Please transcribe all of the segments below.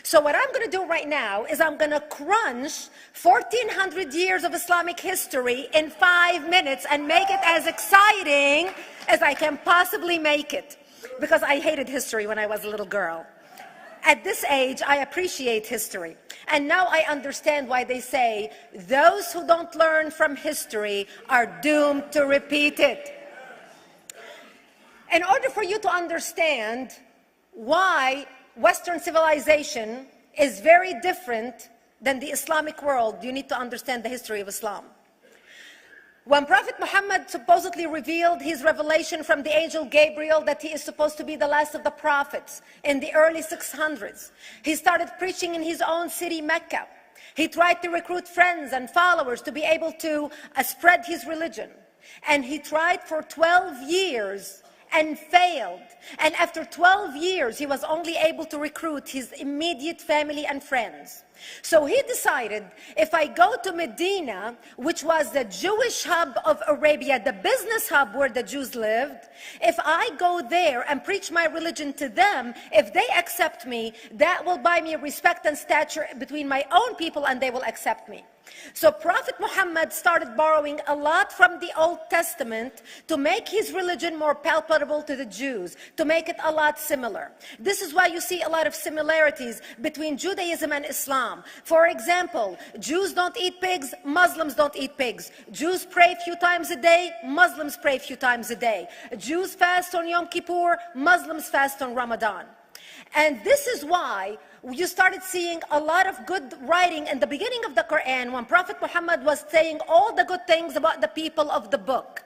So what I'm going to do right now is I'm going to crunch 1400 years of Islamic history in 5 minutes and make it as exciting as I can possibly make it. Because I hated history when I was a little girl. At this age, I appreciate history. And now I understand why they say those who don't learn from history are doomed to repeat it. In order for you to understand why Western civilization is very different than the Islamic world, you need to understand the history of Islam. When Prophet Muhammad supposedly revealed his revelation from the angel Gabriel that he is supposed to be the last of the prophets in the early 600s, he started preaching in his own city, Mecca. He tried to recruit friends and followers to be able to spread his religion. And he tried for 12 years and failed. And after 12 years, he was only able to recruit his immediate family and friends. So he decided, if I go to Medina, which was the Jewish hub of Arabia, the business hub where the Jews lived, if I go there and preach my religion to them, if they accept me, that will buy me respect and stature between my own people, and they will accept me. So Prophet Muhammad started borrowing a lot from the Old Testament to make his religion more palpable to the Jews, to make it a lot similar. This is why you see a lot of similarities between Judaism and Islam. For example, Jews don't eat pigs, Muslims don't eat pigs. Jews pray a few times a day, Muslims pray a few times a day. Jews fast on Yom Kippur, Muslims fast on Ramadan. And this is why you started seeing a lot of good writing in the beginning of the Quran when Prophet Muhammad was saying all the good things about the people of the book.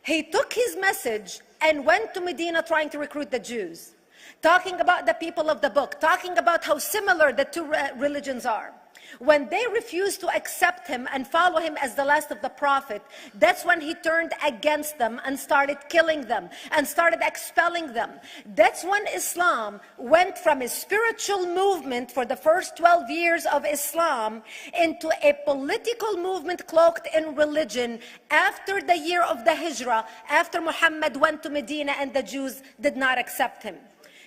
He took his message and went to Medina trying to recruit the Jews, talking about the people of the book, talking about how similar the two religions are. When they refused to accept him and follow him as the last of the prophet, that's when he turned against them and started killing them and started expelling them. That's when Islam went from a spiritual movement for the first 12 years of Islam into a political movement cloaked in religion after the year of the Hijrah, after Muhammad went to Medina and the Jews did not accept him.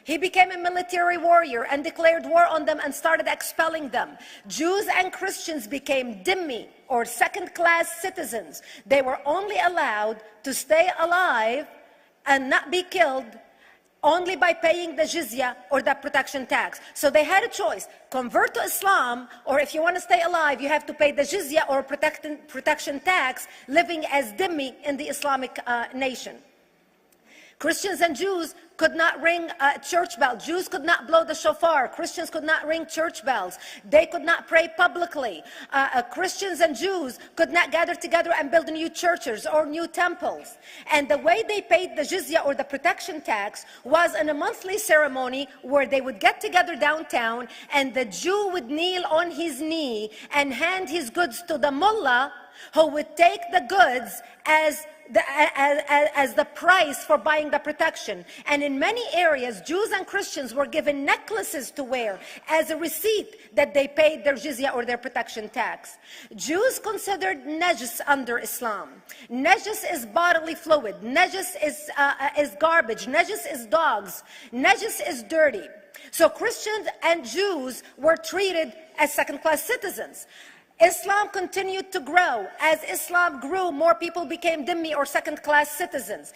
He became a military warrior and declared war on them and started expelling them. Jews and Christians became dhimmi, or second-class citizens. They were only allowed to stay alive and not be killed only by paying the jizya or the protection tax. So they had a choice: convert to Islam, or if you want to stay alive, you have to pay the jizya or protection tax, living as dhimmi in the Islamic nation. Christians and Jews could not ring church bells. Jews could not blow the shofar. Christians could not ring church bells. They could not pray publicly. Christians and Jews could not gather together and build new churches or new temples. And the way they paid the jizya or the protection tax was in a monthly ceremony where they would get together downtown and the Jew would kneel on his knee and hand his goods to the mullah, who would take the goods as the price for buying the protection. And in many areas, Jews and Christians were given necklaces to wear as a receipt that they paid their jizya or their protection tax. Jews considered najis under Islam. Najis is bodily fluid. Najis is garbage. Najis is dogs. Najis is dirty. So Christians and Jews were treated as second-class citizens. Islam continued to grow. As Islam grew, more people became dhimmi or second-class citizens.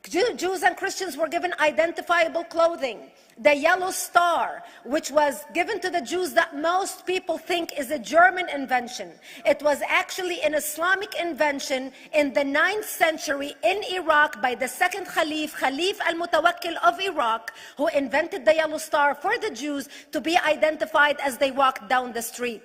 Jews and Christians were given identifiable clothing. The yellow star, which was given to the Jews that most people think is a German invention. It was actually an Islamic invention in the 9th century in Iraq by the second Khalif, Khalif al-Mutawakkil of Iraq, who invented the yellow star for the Jews to be identified as they walked down the street.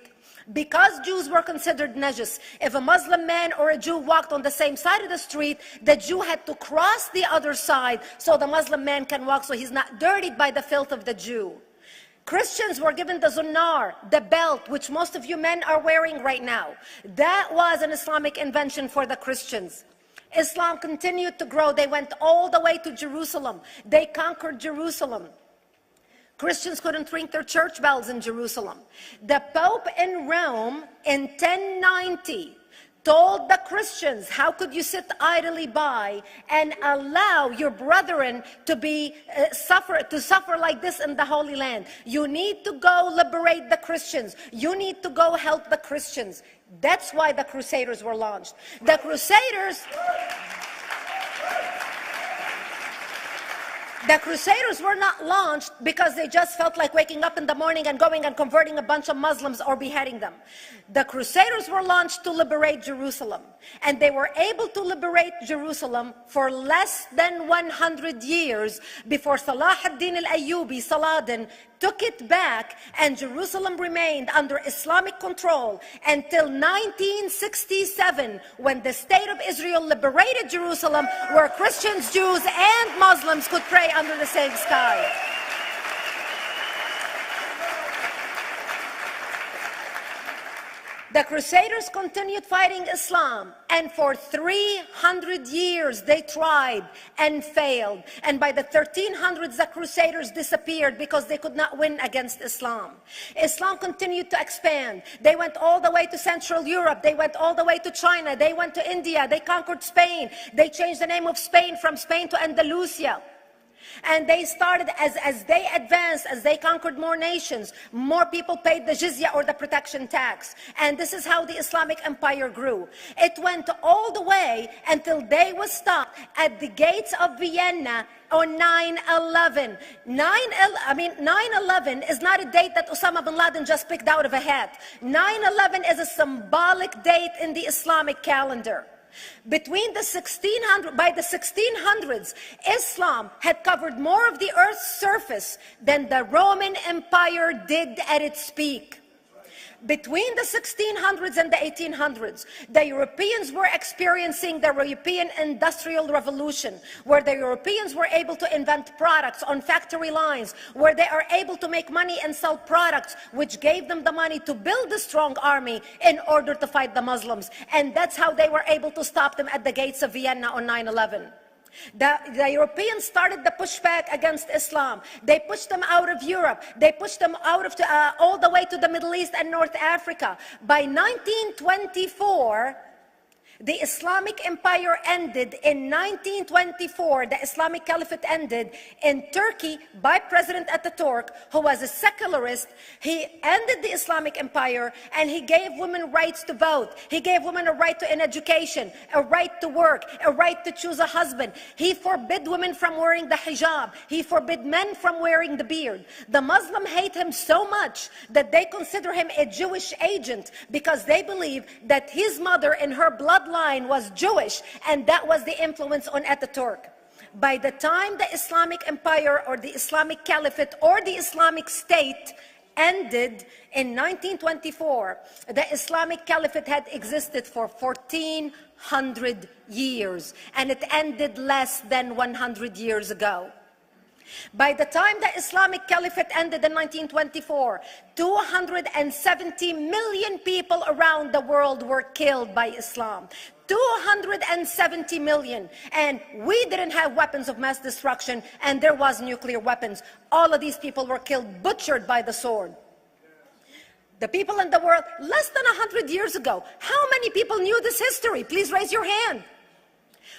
Because Jews were considered najis, if a Muslim man or a Jew walked on the same side of the street, the Jew had to cross the other side so the Muslim man can walk, so he's not dirtied by the filth of the Jew. Christians were given the zunnar, the belt, which most of you men are wearing right now. That was an Islamic invention for the Christians. Islam continued to grow. They went all the way to Jerusalem. They conquered Jerusalem. Christians couldn't ring their church bells in Jerusalem. The Pope in Rome in 1090 told the Christians, how could you sit idly by and allow your brethren to be suffer like this in the Holy Land? You need to go liberate the Christians. You need to go help the Christians. That's why the Crusaders were launched. The Crusaders were not launched because they just felt like waking up in the morning and going and converting a bunch of Muslims or beheading them. The Crusaders were launched to liberate Jerusalem. And they were able to liberate Jerusalem for less than 100 years before Salah ad-Din al-Ayyubi, Saladin, took it back, and Jerusalem remained under Islamic control until 1967, when the State of Israel liberated Jerusalem, where Christians, Jews, and Muslims could pray under the same sky. The Crusaders continued fighting Islam, and for 300 years they tried and failed. And by the 1300s, the Crusaders disappeared because they could not win against Islam. Islam continued to expand. They went all the way to Central Europe. They went all the way to China. They went to India. They conquered Spain. They changed the name of Spain from Spain to Andalusia. And they started, as they advanced, as they conquered more nations, more people paid the jizya, or the protection tax. And this is how the Islamic Empire grew. It went all the way until they was stopped at the gates of Vienna on 9/11. 9/11 is not a date that Osama bin Laden just picked out of a hat. 9/11 is a symbolic date in the Islamic calendar. By the 1600s, Islam had covered more of the earth's surface than the Roman Empire did at its peak. Between the 1600s and the 1800s, the Europeans were experiencing the European Industrial Revolution, where the Europeans were able to invent products on factory lines, where they are able to make money and sell products, which gave them the money to build a strong army in order to fight the Muslims. And that's how they were able to stop them at the gates of Vienna on 9/11. The Europeans started the pushback against Islam. They pushed them out of Europe. They pushed them out of all the way to the Middle East and North Africa. By 1924, the Islamic Empire ended. In 1924, the Islamic Caliphate ended in Turkey by President Ataturk, who was a secularist. He ended the Islamic Empire, and he gave women rights to vote. He gave women a right to an education, a right to work, a right to choose a husband. He forbid women from wearing the hijab. He forbid men from wearing the beard. The Muslims hate him so much that they consider him a Jewish agent, because they believe that his mother and her bloodline was Jewish, and that was the influence on Ataturk. By the time the Islamic Empire, or the Islamic Caliphate, or the Islamic State ended in 1924, the Islamic Caliphate had existed for 1400 years, and it ended less than 100 years ago. By the time the Islamic Caliphate ended in 1924, 270 million people around the world were killed by Islam. 270 million. And we didn't have weapons of mass destruction, and there was nuclear weapons. All of these people were killed, butchered by the sword. The people in the world, less than 100 years ago, how many people knew this history? Please raise your hand.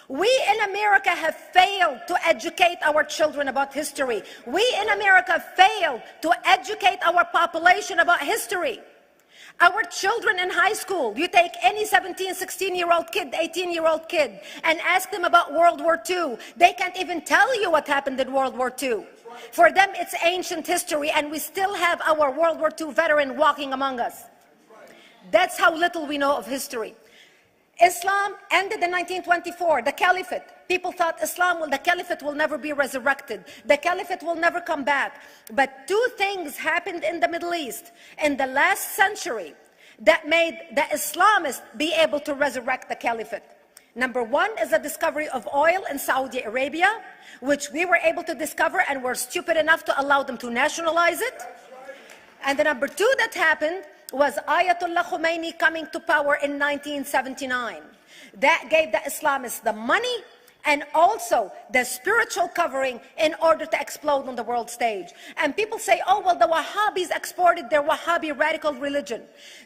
We in America have failed to educate our children about history. We in America failed to educate our population about history. Our children in high school, you take any 17, 16-year-old kid, 18-year-old kid, and ask them about World War II. They can't even tell you what happened in World War II. For them, it's ancient history, and we still have our World War II veteran walking among us. That's how little we know of history. Islam ended in 1924, the Caliphate. People thought the Caliphate will never be resurrected. The Caliphate will never come back. But two things happened in the Middle East in the last century that made the Islamists be able to resurrect the Caliphate. Number one is the discovery of oil in Saudi Arabia, which we were able to discover and were stupid enough to allow them to nationalize it. And the number two that happened was Ayatollah Khomeini coming to power in 1979. That gave the Islamists the money and also the spiritual covering in order to explode on the world stage. And people say, oh, well, the Wahhabis exported their Wahhabi radical religion.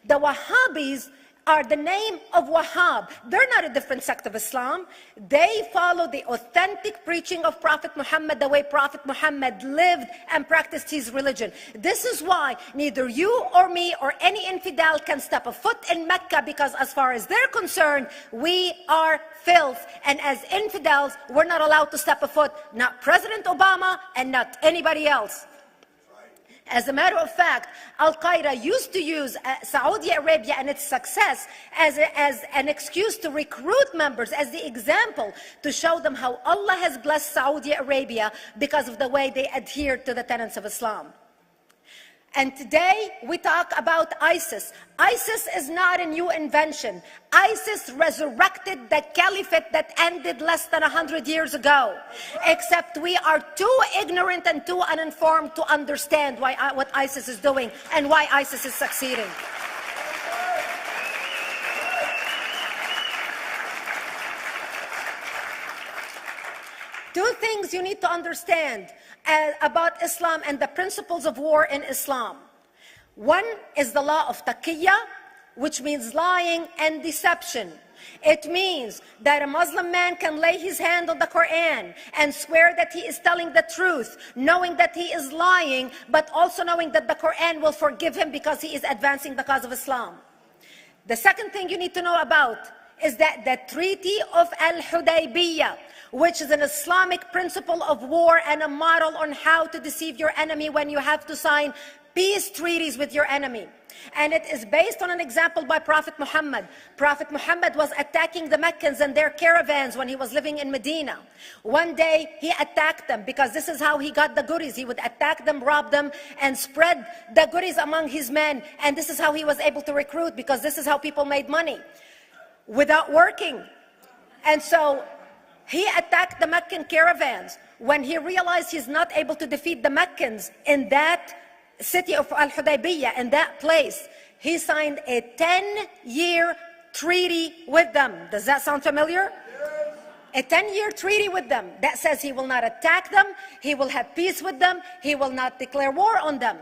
The Wahhabis are the name of Wahhab. They're not a different sect of Islam. They follow the authentic preaching of Prophet Muhammad, the way Prophet Muhammad lived and practiced his religion. This is why neither you or me or any infidel can step a foot in Mecca, because as far as they're concerned, we are filth. And as infidels, we're not allowed to step a foot, not President Obama and not anybody else. As a matter of fact, Al-Qaeda used to use Saudi Arabia and its success as an excuse to recruit members, as the example to show them how Allah has blessed Saudi Arabia because of the way they adhere to the tenets of Islam. And today we talk about ISIS. ISIS is not a new invention. ISIS resurrected the caliphate that ended less than 100 years ago. Except we are too ignorant and too uninformed to understand what ISIS is doing and why ISIS is succeeding. Two things you need to understand about Islam and the principles of war in Islam. One is the law of taqiyya, which means lying and deception. It means that a Muslim man can lay his hand on the Quran and swear that he is telling the truth, knowing that he is lying, but also knowing that the Quran will forgive him because he is advancing the cause of Islam. The second thing you need to know about is that the Treaty of Al-Hudaybiyah, which is an Islamic principle of war and a model on how to deceive your enemy when you have to sign peace treaties with your enemy. And it is based on an example by Prophet Muhammad. Prophet Muhammad was attacking the Meccans and their caravans when he was living in Medina. One day he attacked them because this is how he got the goodies. He would attack them, rob them, and spread the goodies among his men. And this is how he was able to recruit, because this is how people made money without working. And so he attacked the Meccan caravans. When he realized he's not able to defeat the Meccans in that city of Al-Hudaybiyah, in that place, he signed a 10-year treaty with them. Does that sound familiar? Yes. A 10-year treaty with them that says he will not attack them, he will have peace with them, he will not declare war on them.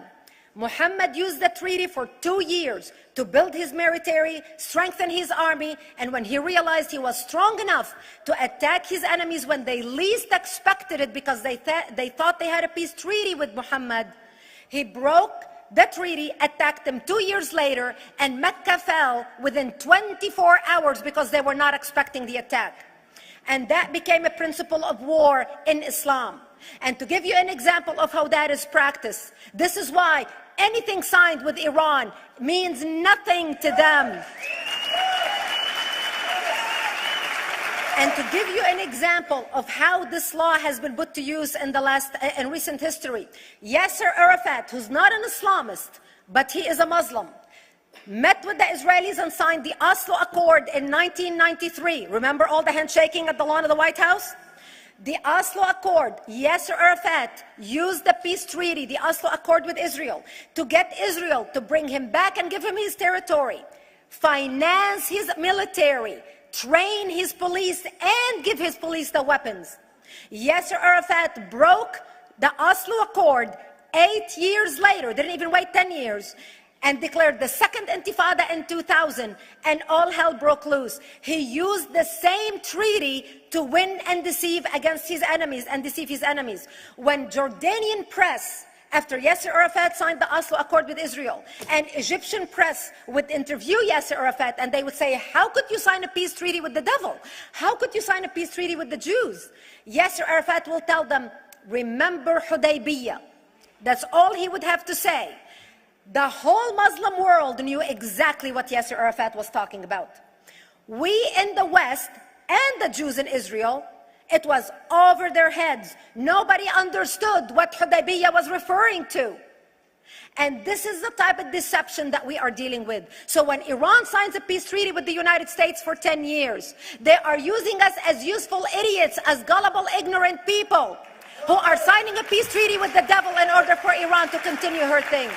Muhammad used the treaty for 2 years to build his military, strengthen his army, and when he realized he was strong enough to attack his enemies when they least expected it, because they thought they had a peace treaty with Muhammad, he broke the treaty, attacked them 2 years later, and Mecca fell within 24 hours because they were not expecting the attack. And that became a principle of war in Islam. And to give you an example of how that is practiced, this is why anything signed with Iran means nothing to them. And to give you an example of how this law has been put to use in recent history, Yasser Arafat, who's not an Islamist, but he is a Muslim, met with the Israelis and signed the Oslo Accord in 1993. Remember all the handshaking at the lawn of the White House? The Oslo Accord, Yasser Arafat used the peace treaty, the Oslo Accord with Israel, to get Israel to bring him back and give him his territory, finance his military, train his police, and give his police the weapons. Yasser Arafat broke the Oslo Accord 8 years later, didn't even wait 10 years, and declared the second Intifada in 2000, and all hell broke loose. He used the same treaty to win and deceive against his enemies and deceive his enemies. When Jordanian press, after Yasser Arafat signed the Oslo Accord with Israel, and Egyptian press would interview Yasser Arafat, and they would say, how could you sign a peace treaty with the devil? How could you sign a peace treaty with the Jews? Yasser Arafat will tell them, remember Hudaybiyah. That's all he would have to say. The whole Muslim world knew exactly what Yasser Arafat was talking about. We in the West and the Jews in Israel, it was over their heads. Nobody understood what Hudaybiyah was referring to. And this is the type of deception that we are dealing with. So when Iran signs a peace treaty with the United States for 10 years, they are using us as useful idiots, as gullible, ignorant people who are signing a peace treaty with the devil in order for Iran to continue her thing.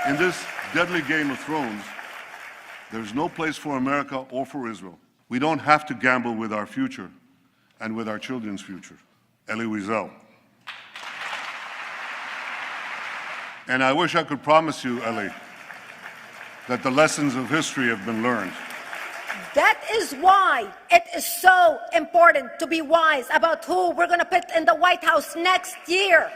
In this deadly game of thrones, there's no place for America or for Israel. We don't have to gamble with our future and with our children's future. Elie Wiesel. And I wish I could promise you, Elie, that the lessons of history have been learned. That is why it is so important to be wise about who we're going to put in the White House next year.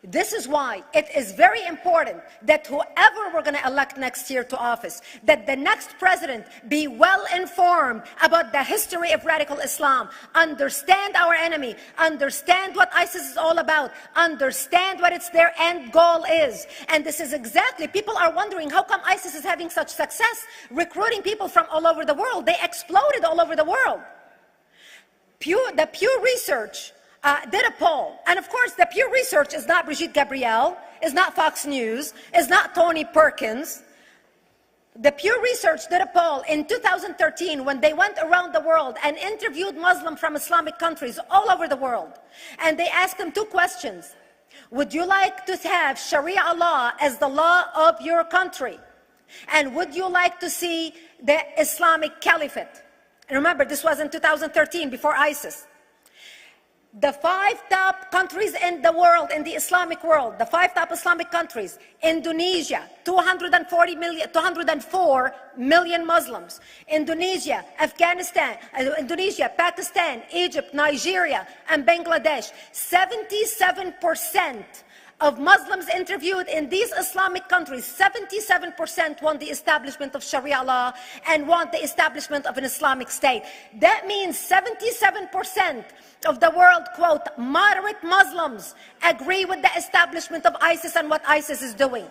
This is why it is very important that whoever we're going to elect next year to office, that the next president be well informed about the history of radical Islam, understand our enemy, understand what ISIS is all about, understand what their end goal is. And this is exactly, people are wondering how come ISIS is having such success recruiting people from all over the world. They exploded all over the world. The Pew Research did a poll, and of course the Pew Research is not Brigitte Gabriel, is not Fox News, is not Tony Perkins. The Pew Research did a poll in 2013 when they went around the world and interviewed Muslims from Islamic countries all over the world. And they asked them two questions. Would you like to have Sharia law as the law of your country? And would you like to see the Islamic Caliphate? And remember, this was in 2013, before ISIS. The 5 top countries in the world, in the Islamic world, the 5 top Islamic countries: Indonesia, 204 million Muslims. Indonesia, Pakistan, Egypt, Nigeria, and Bangladesh. 77% of Muslims interviewed in these Islamic countries, 77% want the establishment of Sharia law and want the establishment of an Islamic state. That means 77% of the world, quote, moderate Muslims agree with the establishment of ISIS and what ISIS is doing.